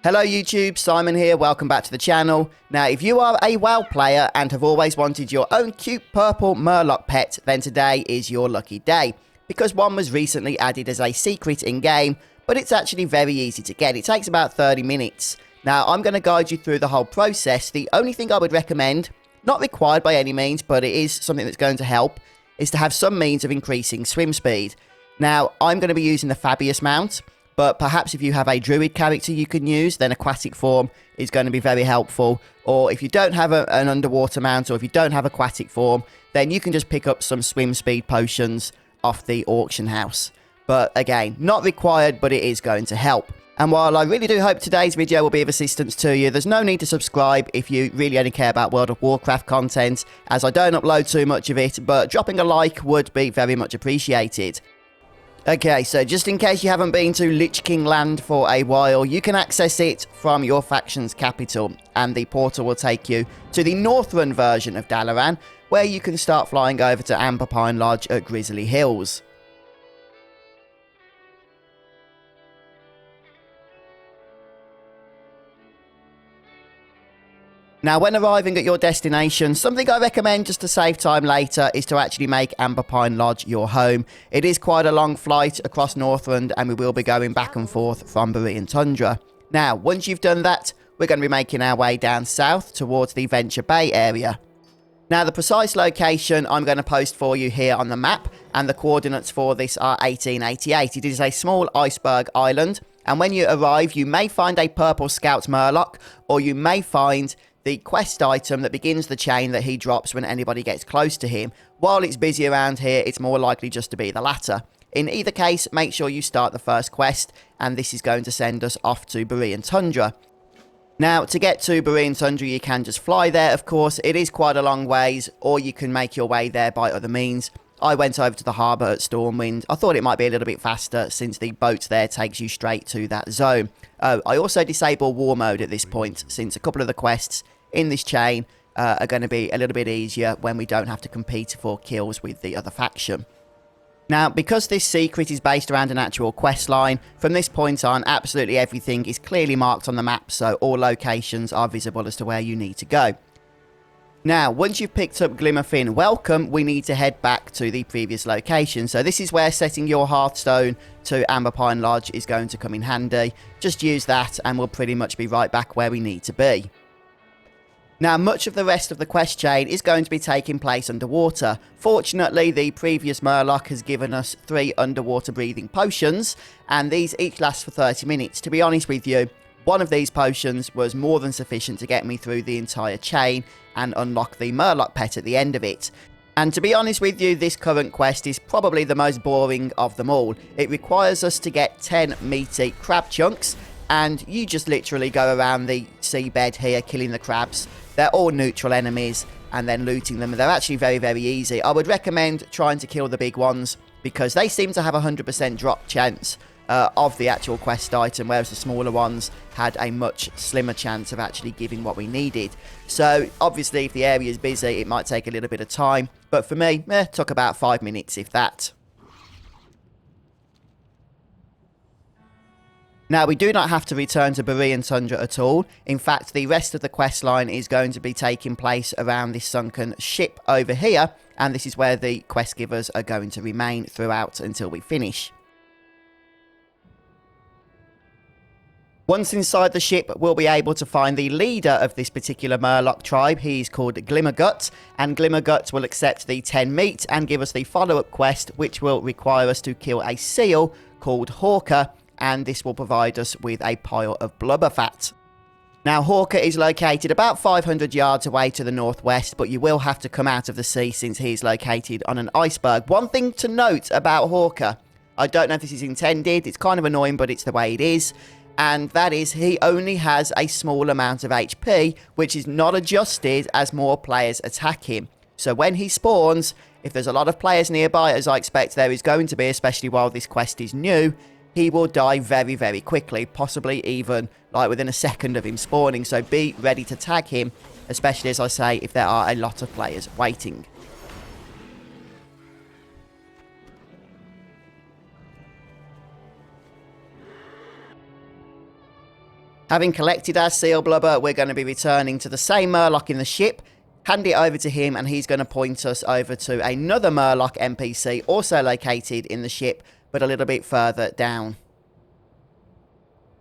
Hello YouTube, Simon here, welcome back to the channel. Now if you are a WoW player and have always wanted your own cute Purple Murloc pet, then today is your lucky day. Because one was recently added as a secret in-game, but it's actually very easy to get. It takes about 30 minutes. Now I'm going to guide you through the whole process. The only thing I would recommend, not required by any means, but it is something that's going to help, is to have some means of increasing swim speed. Now I'm going to be using the Fabious mount. But perhaps if you have a druid character you can use, then aquatic form is going to be very helpful. Or if you don't have an underwater mount, or if you don't have aquatic form, then you can just pick up some swim speed potions off the auction house. But again, not required, but it is going to help. And while I really do hope today's video will be of assistance to you, there's no need to subscribe if you really only care about World of Warcraft content, as I don't upload too much of it, but dropping a like would be very much appreciated. Okay, so just in case you haven't been to Lich King Land for a while, you can access it from your faction's capital, and the portal will take you to the Northrend version of Dalaran, where you can start flying over to Amber Pine Lodge at Grizzly Hills. Now, when arriving at your destination, something I recommend just to save time later is to actually make Amber Pine Lodge your home. It is quite a long flight across Northrend, and we will be going back and forth from Berean Tundra. Now, once you've done that, we're going to be making our way down south towards the Venture Bay area. Now, the precise location I'm going to post for you here on the map, and the coordinates for this are 1888. It is a small iceberg island, and when you arrive, you may find a Purple Scout Murloc, or you may find the quest item that begins the chain that he drops when anybody gets close to him. While it's busy around here, it's more likely just to be the latter. In either case, make sure you start the first quest, and this is going to send us off to Berean Tundra. Now, to get to Berean Tundra, you can just fly there, of course. It is quite a long ways, or you can make your way there by other means. I went over to the harbour at Stormwind. I thought it might be a little bit faster since the boat there takes you straight to that zone. Oh, I also disable war mode at this point, since a couple of the quests in this chain are going to be a little bit easier when we don't have to compete for kills with the other faction. Now, because this secret is based around an actual quest line, from this point on, absolutely everything is clearly marked on the map, so all locations are visible as to where you need to go. Now, once you've picked up Glimr Welcome, we need to head back to the previous location. So this is where setting your Hearthstone to Amber Pine Lodge is going to come in handy. Just use that and we'll pretty much be right back where we need to be. Now, much of the rest of the quest chain is going to be taking place underwater. Fortunately, the previous Murloc has given us 3 underwater breathing potions, and these each last for 30 minutes. To be honest with you, one of these potions was more than sufficient to get me through the entire chain and unlock the Murloc pet at the end of it. And to be honest with you, this current quest is probably the most boring of them all. It requires us to get 10 meaty crab chunks, and you just literally go around the seabed here killing the crabs. They're all neutral enemies, and then looting them. They're actually very, very easy. I would recommend trying to kill the big ones, because they seem to have a 100% drop chance of the actual quest item, whereas the smaller ones had a much slimmer chance of actually giving what we needed. So obviously if the area is busy, it might take a little bit of time, but for me, it took about 5 minutes, if that. Now, we do not have to return to Berean Tundra at all. In fact, the rest of the quest line is going to be taking place around this sunken ship over here, and this is where the quest givers are going to remain throughout until we finish. Once inside the ship, we'll be able to find the leader of this particular Murloc tribe. He's called Glimr, and Glimr will accept the 10 meat and give us the follow-up quest, which will require us to kill a seal called Hawker, and this will provide us with a pile of blubber fat. Now, Hawker is located about 500 yards away to the northwest, but you will have to come out of the sea since he is located on an iceberg. One thing to note about Hawker, I don't know if this is intended, it's kind of annoying, but it's the way it is, and that is he only has a small amount of HP, which is not adjusted as more players attack him. So when he spawns, if there's a lot of players nearby, as I expect there is going to be, especially while this quest is new, he will die very, very quickly, possibly even like within a second of him spawning. So be ready to tag him, especially, as I say, if there are a lot of players waiting. Having collected our seal blubber, we're going to be returning to the same Murloc in the ship, hand it over to him, and he's going to point us over to another Murloc NPC, also located in the ship, but a little bit further down.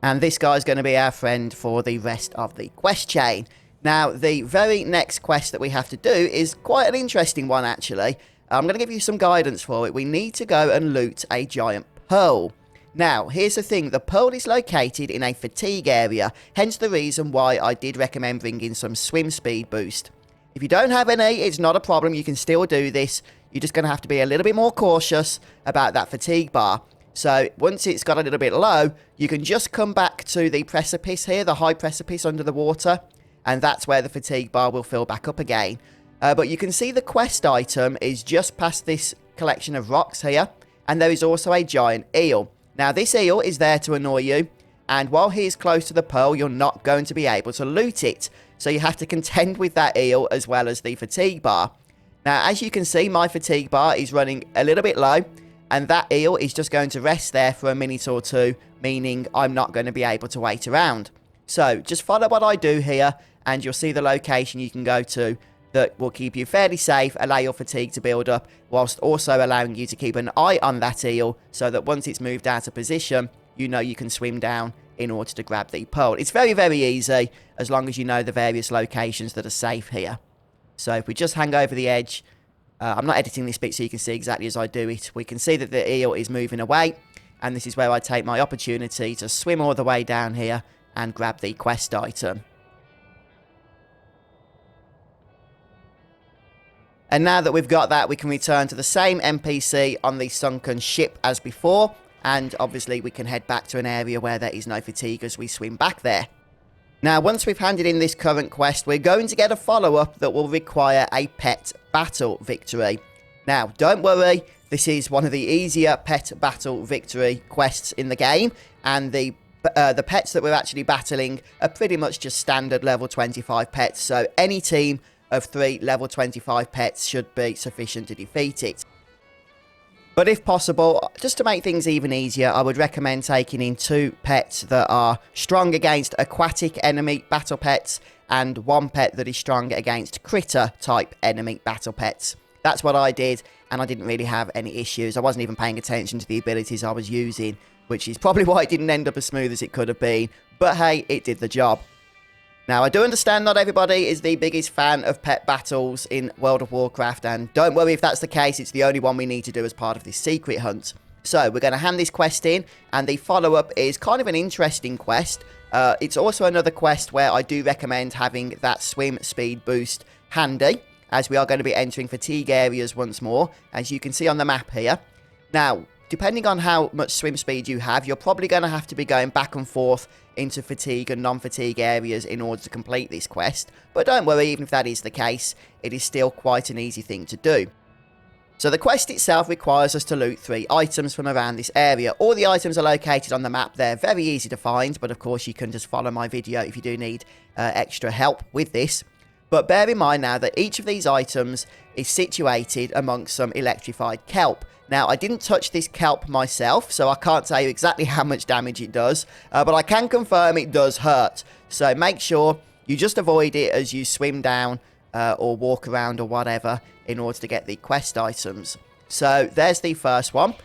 And this guy's going to be our friend for the rest of the quest chain. Now, the very next quest that we have to do is quite an interesting one, actually. I'm going to give you some guidance for it. We need to go and loot a giant pearl. Now, here's the thing. The pearl is located in a fatigue area, hence the reason why I did recommend bringing some swim speed boost. If you don't have any, it's not a problem. You can still do this. You're just going to have to be a little bit more cautious about that fatigue bar. So, once it's got a little bit low, you can just come back to the precipice here, the high precipice under the water, and that's where the fatigue bar will fill back up again. But you can see the quest item is just past this collection of rocks here, and there is also a giant eel. Now, this eel is there to annoy you, and while he is close to the pearl, you're not going to be able to loot it. So you have to contend with that eel as well as the fatigue bar. Now, as you can see, my fatigue bar is running a little bit low, and that eel is just going to rest there for a minute or two, meaning I'm not going to be able to wait around. So, just follow what I do here, and you'll see the location you can go to that will keep you fairly safe, allow your fatigue to build up, whilst also allowing you to keep an eye on that eel, so that once it's moved out of position, you know you can swim down in order to grab the pearl. It's very, very easy, as long as you know the various locations that are safe here. So if we just hang over the edge, I'm not editing this bit so you can see exactly as I do it. We can see that the eel is moving away, and this is where I take my opportunity to swim all the way down here and grab the quest item. And now that we've got that, we can return to the same NPC on the sunken ship as before. And obviously we can head back to an area where there is no fatigue as we swim back there. Now, once we've handed in this current quest, we're going to get a follow-up that will require a pet battle victory. Now, don't worry, this is one of the easier pet battle victory quests in the game. And the pets that we're actually battling are pretty much just standard level 25 pets. So any team of 3 level 25 pets should be sufficient to defeat it. But if possible, just to make things even easier, I would recommend taking in 2 pets that are strong against aquatic enemy battle pets, and 1 pet that is strong against critter type enemy battle pets. That's what I did, and I didn't really have any issues. I wasn't even paying attention to the abilities I was using, which is probably why it didn't end up as smooth as it could have been. But hey, it did the job. Now, I do understand not everybody is the biggest fan of pet battles in World of Warcraft, and don't worry if that's the case, it's the only one we need to do as part of this secret hunt. So, we're going to hand this quest in, and the follow-up is kind of an interesting quest. It's also another quest where I do recommend having that swim speed boost handy, as we are going to be entering fatigue areas once more, as you can see on the map here. Now, depending on how much swim speed you have, you're probably going to have to be going back and forth into fatigue and non-fatigue areas in order to complete this quest. But don't worry, even if that is the case, it is still quite an easy thing to do. So the quest itself requires us to loot 3 items from around this area. All the items are located on the map. They're very easy to find, but of course you can just follow my video if you do need extra help with this. But bear in mind now that each of these items is situated amongst some electrified kelp. Now, I didn't touch this kelp myself, so I can't tell you exactly how much damage it does, but I can confirm it does hurt. So make sure you just avoid it as you swim down or walk around or whatever in order to get the quest items. So there's the first one.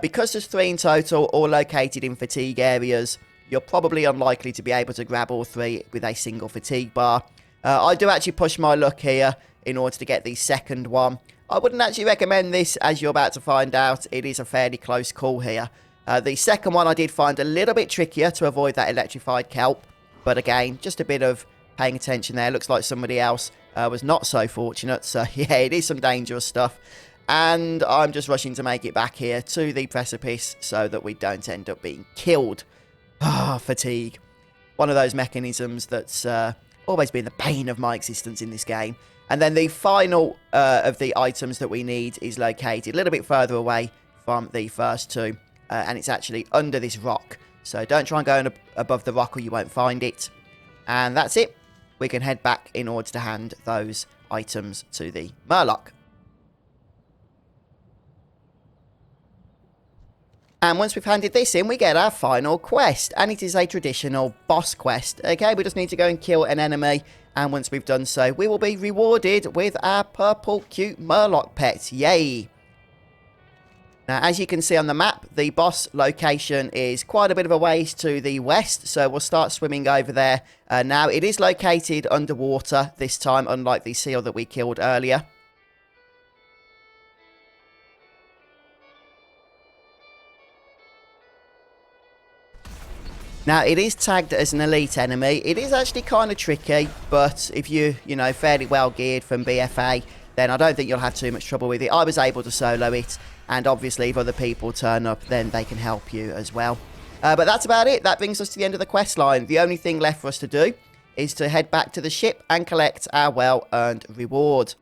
Because there's 3 in total, all located in fatigue areas, you're probably unlikely to be able to grab all 3 with a single fatigue bar. I do actually push my luck here in order to get the second one. I wouldn't actually recommend this, as you're about to find out. It is a fairly close call here. The second one I did find a little bit trickier to avoid that electrified kelp. But again, just a bit of paying attention there. Looks like somebody else was not so fortunate. So yeah, it is some dangerous stuff. And I'm just rushing to make it back here to the precipice so that we don't end up being killed. Ah, fatigue. One of those mechanisms that's always been the bane of my existence in this game. And then the final of the items that we need is located a little bit further away from the first 2. And it's actually under this rock. So don't try and go above the rock or you won't find it. And that's it. We can head back in order to hand those items to the Murloc. And once we've handed this in, we get our final quest. And it is a traditional boss quest. Okay, we just need to go and kill an enemy. And once we've done so, we will be rewarded with our purple cute Murloc pet. Yay! Now, as you can see on the map, the boss location is quite a bit of a ways to the west. So we'll start swimming over there. Now, it is located underwater this time, unlike the seal that we killed earlier. Now, it is tagged as an elite enemy. It is actually kind of tricky, but if you know, fairly well geared from BFA, then I don't think you'll have too much trouble with it. I was able to solo it, and obviously if other people turn up, then they can help you as well. But that's about it. That brings us to the end of the quest line. The only thing left for us to do is to head back to the ship and collect our well-earned reward.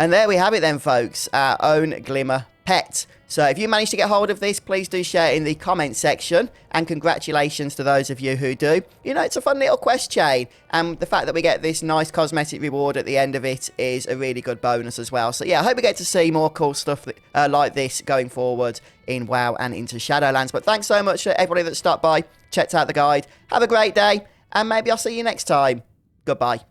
And there we have it then, folks, our own Glimr pet. So if you manage to get hold of this, please do share in the comment section. And congratulations to those of you who do. You know, it's a fun little quest chain. And the fact that we get this nice cosmetic reward at the end of it is a really good bonus as well. So yeah, I hope we get to see more cool stuff like this going forward in WoW and into Shadowlands. But thanks so much to everybody that stopped by, checked out the guide. Have a great day, and maybe I'll see you next time. Goodbye.